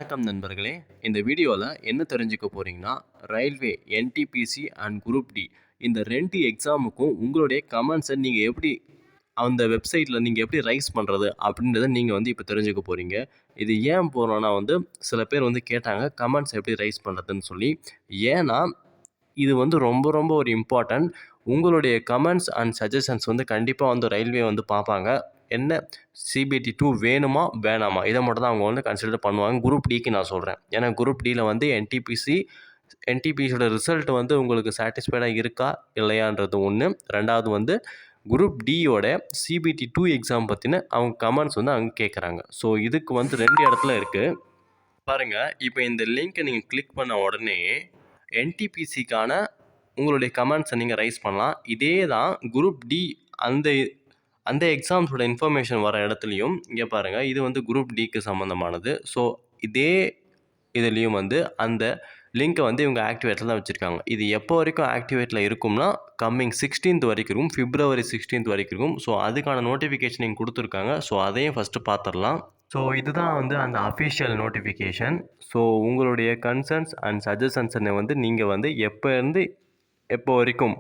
வணக்கம் நண்பர்களே. இந்த வீடியோவில் என்ன தெரிஞ்சுக்க போகிறீங்கன்னா, railway NTPC and group D இந்த 2 எக்ஸாமுக்கும் உங்களுடைய கமெண்ட்ஸை நீங்கள் எப்படி அந்த வெப்சைட்டில் நீங்கள் எப்படி ரைஸ் பண்ணுறது அப்படின்றத நீங்கள் இப்போ தெரிஞ்சுக்க போகிறீங்க. இது ஏன் போகிறோன்னா சில பேர் கேட்டாங்க கமெண்ட்ஸ் எப்படி ரைஸ் பண்ணுறதுன்னு சொல்லி. ஏன்னா இது ரொம்ப ரொம்ப ஒரு இம்பார்ட்டன்ட். உங்களுடைய கமெண்ட்ஸ் அண்ட் சஜஷன்ஸ் கண்டிப்பாக ரயில்வே பார்ப்பாங்க. என்ன சிபிடி 2 வேணுமா வேணாமா இதை மட்டும் தான் அவங்க கன்சிடர் பண்ணுவாங்க. குரூப் டிக்கு நான் சொல்கிறேன். ஏன்னா குரூப் டியில் என்டிபிசியோட ரிசல்ட் உங்களுக்கு சாட்டிஸ்ஃபைடாக இருக்கா இல்லையான்றது ஒன்று. ரெண்டாவது குரூப் டியோட சிபிடி 2 எக்ஸாம் பற்றின அவங்க கமெண்ட்ஸ் அங்கே கேட்குறாங்க. ஸோ இதுக்கு 2 இடத்துல இருக்குது பாருங்கள். இப்போ இந்த லிங்க்கை நீங்கள் கிளிக் பண்ண உடனே என்டிபிசிக்கான உங்களுடைய கமெண்ட்ஸை நீங்கள் ரைஸ் பண்ணலாம். இதே தான் குரூப் டி அந்த எக்ஸாம்ஸோட இன்ஃபர்மேஷன் வர இடத்துலையும் இங்கே பாருங்கள். இது குரூப் டிக்கு சம்மந்தமானது. ஸோ இதே இதுலேயும் அந்த லிங்க்கை இவங்க ஆக்டிவேட்டில் தான் வச்சுருக்காங்க. இது எப்போ வரைக்கும் ஆக்டிவேட்டில் இருக்கும்னா கம்மிங் 16th வரைக்கும் இருக்கும். February 16th வரைக்கும் இருக்கும். ஸோ அதுக்கான நோட்டிஃபிகேஷன் நீங்கள் கொடுத்துருக்காங்க. ஸோ அதையும் ஃபஸ்ட்டு பார்த்துடலாம். ஸோ இதுதான் அந்த அஃபிஷியல் நோட்டிஃபிகேஷன். ஸோ உங்களுடைய கன்சர்ன்ஸ் அண்ட் சஜஷன்ஸை நீங்கள் எப்போருந்து எப்போ வரைக்கும்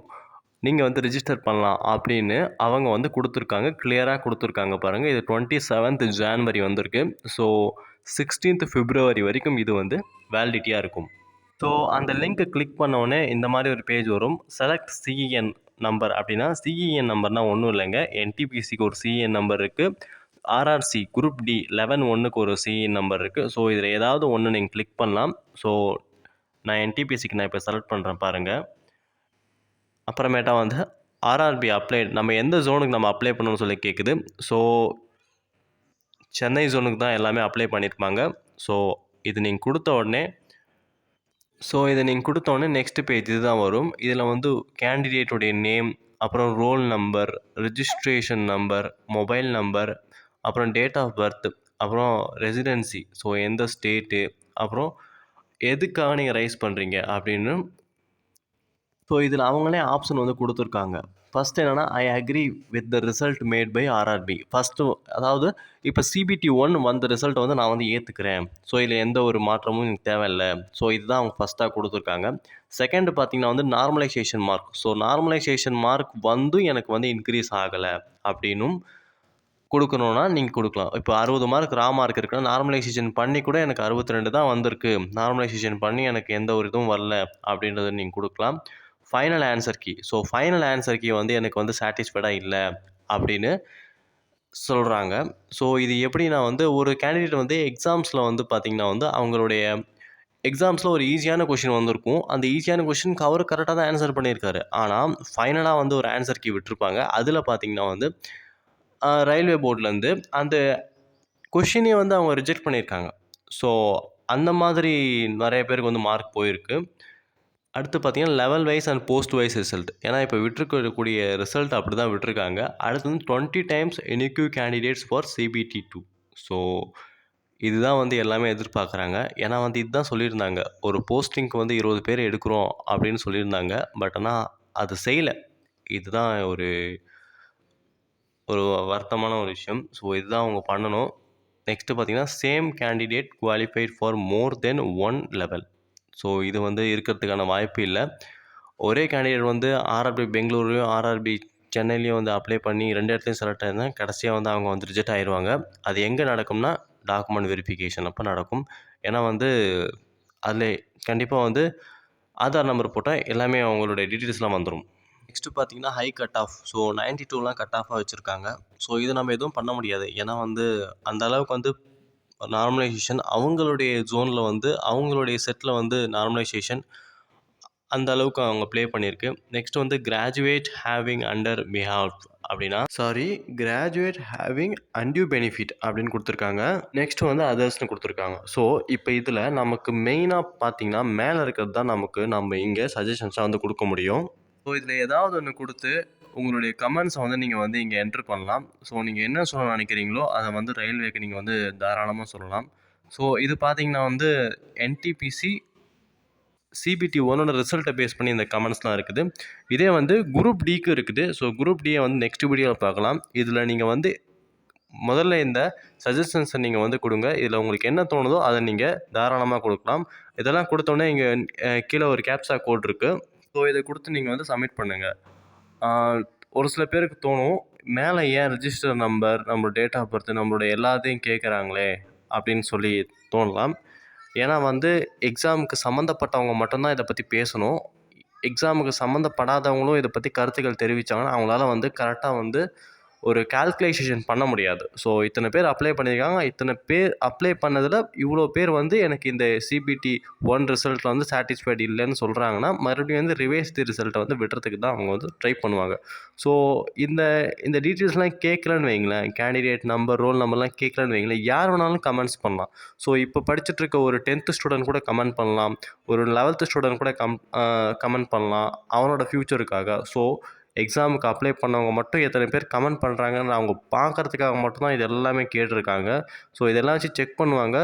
நீங்கள் ரிஜிஸ்டர் பண்ணலாம் அப்படின்னு அவங்க கொடுத்துருக்காங்க. கிளியராக கொடுத்துருக்காங்க பாருங்கள். இது 27th January வந்திருக்கு. ஸோ 16th February வரைக்கும் இது வேலிடிட்டியாக இருக்கும். ஸோ அந்த லிங்க்கை கிளிக் பண்ணோடனே இந்த மாதிரி ஒரு பேஜ் வரும். செலக்ட் சிஇஎன் நம்பர் அப்படின்னா சிஇஎன் நம்பர்னால் ஒன்றும் இல்லைங்க. என்டிபிசிக்கு ஒரு சிஇஎன் நம்பர் இருக்குது. ஆர்ஆர்சி குரூப் டி 11-1க்கு ஒரு சிஇஎன் நம்பர் இருக்குது. ஸோ இதில் ஏதாவது ஒன்று நீங்கள் கிளிக் பண்ணலாம். ஸோ நான் என்டிபிசிக்கு நான் இப்போ செலக்ட் பண்ணுறேன் பாருங்கள். அப்புறமேட்டா ஆர்ஆர்பி அப்ளை நம்ம எந்த ஜோனுக்கு நம்ம அப்ளை பண்ணணும்னு சொல்லி கேட்குது. ஸோ சென்னை ஜோனுக்கு தான் எல்லாமே அப்ளை பண்ணியிருப்பாங்க. ஸோ இது நீங்கள் கொடுத்த உடனே நெக்ஸ்ட் பேஜ் இதுதான் வரும். இதில் கேண்டிடேட்டுடைய நேம், அப்புறம் roll number, registration number, mobile number, அப்புறம் டேட் ஆஃப் பர்த், அப்புறம் ரெசிடென்சி, ஸோ எந்த ஸ்டேட்டு, அப்புறம் எதுக்காக நீங்கள் ரைஸ் பண்ணுறீங்க அப்படின்னு. ஸோ இதில் அவங்களே ஆப்ஷன் கொடுத்துருக்காங்க. ஃபஸ்ட் என்னென்னா I agree with the result made by RRB. First அதாவது இப்போ சிபிடி 1 வந்த ரிசல்ட் நான் ஏற்றுக்கிறேன். ஸோ இதில் எந்த ஒரு மாற்றமும் எனக்கு தேவையில்லை. ஸோ இதுதான் அவங்க ஃபஸ்ட்டாக கொடுத்துருக்காங்க. செகண்டு பார்த்தீங்கன்னா normalisation mark. So normalisation mark எனக்கு இன்க்ரீஸ் ஆகலை அப்படின்னும் கொடுக்கணுன்னா நீங்கள் கொடுக்கலாம். இப்போ 60 மார்க் ரா மார்க் இருக்குன்னா நார்மலைசேஷன் பண்ணி கூட எனக்கு 62 தான் வந்திருக்கு, நார்மலைசேஷன் பண்ணி எனக்கு எந்த ஒரு இதுவும் வரல அப்படின்றத நீங்கள் கொடுக்கலாம். Final answer key. So final answer key எனக்கு சாட்டிஸ்ஃபைடாக இல்லை அப்படின்னு சொல்கிறாங்க. ஸோ இது எப்படின்னா ஒரு கேண்டிடேட் எக்ஸாம்ஸில் பார்த்தீங்கன்னா அவங்களுடைய எக்ஸாம்ஸில் ஒரு ஈஸியான கொஷின் வந்திருக்கும். அந்த ஈஸியான கொஷினுக்கு அவர் கரெக்டாக தான் ஆன்சர் பண்ணியிருக்காரு. ஆனால் ஃபைனலாக ஒரு ஆன்சர் கீ விட்டுருப்பாங்க. அதில் பார்த்தீங்கன்னா ரயில்வே போர்ட்லேருந்து அந்த கொஷினே அவங்க ரிஜெக்ட் பண்ணியிருக்காங்க. ஸோ அந்த மாதிரி நிறைய பேருக்கு மார்க் போயிருக்கு. அடுத்து பார்த்தீங்கன்னா level wise and post wise result. ஏன்னா இப்போ விட்டுருக்கக்கூடிய ரிசல்ட் அப்படி தான் விட்டுருக்காங்க. அடுத்து 20 times NQ candidates for CBT 2. So இதுதான் எல்லாமே எதிர்பார்க்குறாங்க. ஏன்னா இதுதான் சொல்லியிருந்தாங்க. ஒரு போஸ்டிங்க்கு 20 பேர் எடுக்கிறோம் அப்படின்னு சொல்லியிருந்தாங்க. பட் ஆனால் அது செய்யலை. இதுதான் ஒரு வருத்தமான ஒரு விஷயம். ஸோ இதுதான் அவங்க பண்ணணும். நெக்ஸ்ட்டு பார்த்தீங்கன்னா same candidate qualified for more then 1 level. So இது இருக்கிறதுக்கான வாய்ப்பு இல்லை. ஒரே கேண்டிடேட் ஆர்ஆர்பி பெங்களூர்லேயும் ஆர்ஆர்பி சென்னையிலையும் அப்ளை பண்ணி 2 இடத்துலையும் செலக்ட் ஆயிருந்தால் கடைசியாக அவங்க ரிஜெக்ட் ஆயிடுவாங்க. அது எங்கே நடக்கும்னா டாக்குமெண்ட் வெரிஃபிகேஷன் அப்போ நடக்கும். ஏன்னா அதில் கண்டிப்பாக ஆதார் நம்பர் போட்டால் எல்லாமே அவங்களுடைய டீட்டெயில்ஸ்லாம் வந்துடும். நெக்ஸ்ட்டு பார்த்தீங்கன்னா ஹை கட் ஆஃப். ஸோ 92லாம் கட் ஆஃபாக வச்சுருக்காங்க. ஸோ இது நம்ம எதுவும் பண்ண முடியாது. ஏன்னா அந்த அளவுக்கு நார்மலைசேஷன் அவங்களுடைய ஜோனில் அவங்களுடைய செட்டில் நார்மலைசேஷன் அந்த அளவுக்கு அவங்க ப்ளே பண்ணியிருக்கு. Next graduate having under behalf அப்படின்னா கிராஜுவேட் ஹேவிங் அன்டியூ பெனிஃபிட் அப்படின்னு கொடுத்துருக்காங்க. நெக்ஸ்ட் அதர்ஸ்னு கொடுத்துருக்காங்க. ஸோ இப்போ இதில் நமக்கு மெயினாக பார்த்தீங்கன்னா மேலே இருக்கிறது தான் நம்ம இங்கே சஜஷன்ஸாக கொடுக்க முடியும். ஸோ இதில் ஏதாவது ஒன்று கொடுத்து உங்களுடைய கமெண்ட்ஸை நீங்கள் இங்கே என்ட்ரு பண்ணலாம். ஸோ நீங்கள் என்ன சொல்ல நினைக்கிறீங்களோ அதை ரயில்வேக்கு நீங்கள் தாராளமாக சொல்லலாம். ஸோ இது பார்த்தீங்கன்னா என்டிபிசி சிபிடி 1 ரிசல்ட்டை பேஸ் பண்ணி இந்த கமெண்ட்ஸ்லாம் இருக்குது. இதே குரூப் டிக்கு இருக்குது. ஸோ குரூப் டியை நெக்ஸ்ட் வீடியோவில் பார்க்கலாம். இதில் நீங்கள் முதல்ல இந்த சஜஷன்ஸை நீங்கள் வந்து கொடுங்க. இதில் உங்களுக்கு என்ன தோணுதோ அதை நீங்கள் தாராளமாக கொடுக்கலாம். இதெல்லாம் கொடுத்தோன்னே இங்கே கீழே ஒரு கேப்சா கோட் இருக்குது. ஸோ இதை கொடுத்து நீங்கள் வந்து சப்மிட் பண்ணுங்கள். ஒரு சில பேருக்கு தோணும், மேலே ஏன் ரிஜிஸ்டர் நம்பர், நம்மளோட டேட் ஆஃப் பர்த், நம்மளோட எல்லாத்தையும் கேட்குறாங்களே அப்படின்னு சொல்லி தோணலாம். ஏன்னா வந்து எக்ஸாமுக்கு சம்மந்தப்பட்டவங்க மட்டும்தான் இதை பற்றி பேசணும். எக்ஸாமுக்கு சம்மந்தப்படாதவங்களும் இதை பற்றி கருத்துக்கள் தெரிவித்தாங்கன்னா அவங்களால வந்து கரெக்டாக வந்து ஒரு கால்குலேஷன் பண்ண முடியாது. ஸோ இத்தனை பேர் அப்ளை பண்ணியிருக்காங்க, இத்தனை பேர் அப்ளை பண்ணதில் இவ்வளோ பேர் வந்து எனக்கு இந்த CBT 1 ரிசல்ட்டில் வந்து சாட்டிஸ்ஃபைடு இல்லைன்னு சொல்கிறாங்கன்னா மறுபடியும் வந்து ரிவைஸ் தி ரிசல்ட்டை வந்து விடுறதுக்கு தான் அவங்க வந்து ட்ரை பண்ணுவாங்க. ஸோ இந்த டீட்டெயில்ஸ்லாம் கேட்கலன்னு வைங்களேன், கேண்டிடேட் நம்பர், ரோல் நம்பர்லாம் கேட்கலன்னு வைங்களேன், யார் வேணாலும் கமெண்ட்ஸ் பண்ணலாம். ஸோ இப்போ படிச்சுட்ருக்க ஒரு 10th ஸ்டூடெண்ட் கூட கமெண்ட் பண்ணலாம், ஒரு 11th ஸ்டூடெண்ட் கூட கமெண்ட் பண்ணலாம் அவனோட ஃப்யூச்சருக்காக. ஸோ எக்ஸாமுக்கு அப்ளை பண்ணவங்க மட்டும் எத்தனை பேர் கமெண்ட் பண்ணுறாங்கன்னு அவங்க பார்க்குறதுக்காக மட்டும்தான் இது எல்லாமே கேட்டிருக்காங்க. ஸோ இதெல்லாம் வச்சு செக் பண்ணுவாங்க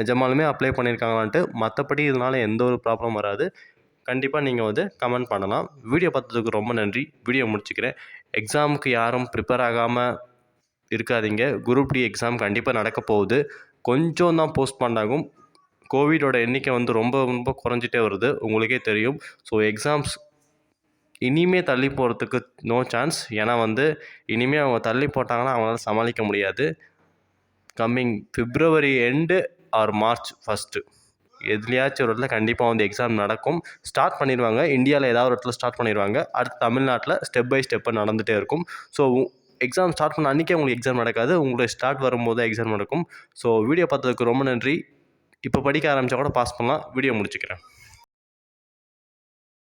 நிஜமாலுமே அப்ளை பண்ணியிருக்காங்களான்ட்டு. மற்றபடி இதனால் எந்த ஒரு ப்ராப்ளம் வராது. கண்டிப்பாக நீங்கள் வந்து கமெண்ட் பண்ணலாம். வீடியோ பார்த்ததுக்கு ரொம்ப நன்றி. வீடியோ முடிச்சுக்கிறேன். எக்ஸாமுக்கு யாரும் ப்ரிப்பேர் ஆகாமல் இருக்காதீங்க. குரூப் டி எக்ஸாம் கண்டிப்பாக நடக்க போகுது. கொஞ்சம் தான் போஸ்ட்போன் ஆகும். கோவிடோட எண்ணிக்கை வந்து ரொம்ப ரொம்ப குறைஞ்சிட்டே வருது, உங்களுக்கே தெரியும். ஸோ எக்ஸாம்ஸ் இனிமே தள்ளி போகிறதுக்கு நோ சான்ஸ். ஏன்னா வந்து இனிமேல் அவங்க தள்ளி போட்டாங்கன்னா அவங்களால சமாளிக்க முடியாது. Coming February end or March 1 எதுலையாச்சும் ஒரு இடத்துல கண்டிப்பாக வந்து எக்ஸாம் நடக்கும். ஸ்டார்ட் பண்ணிடுவாங்க. இந்தியாவில் ஏதாவது ஒரு இடத்துல ஸ்டார்ட் பண்ணிடுவாங்க. அடுத்து தமிழ்நாட்டில் ஸ்டெப் பை ஸ்டெப்பாக நடந்துகிட்டே இருக்கும். ஸோ எக்ஸாம் ஸ்டார்ட் பண்ண அன்றைக்கே உங்களுக்கு எக்ஸாம் நடக்காது, உங்களுடைய ஸ்டார்ட் வரும்போது தான் எக்ஸாம் நடக்கும். ஸோ வீடியோ பார்த்ததுக்கு ரொம்ப நன்றி. இப்போ படிக்க ஆரம்பித்தா கூட பாஸ் பண்ணலாம். வீடியோ முடிச்சுக்கிறேன்.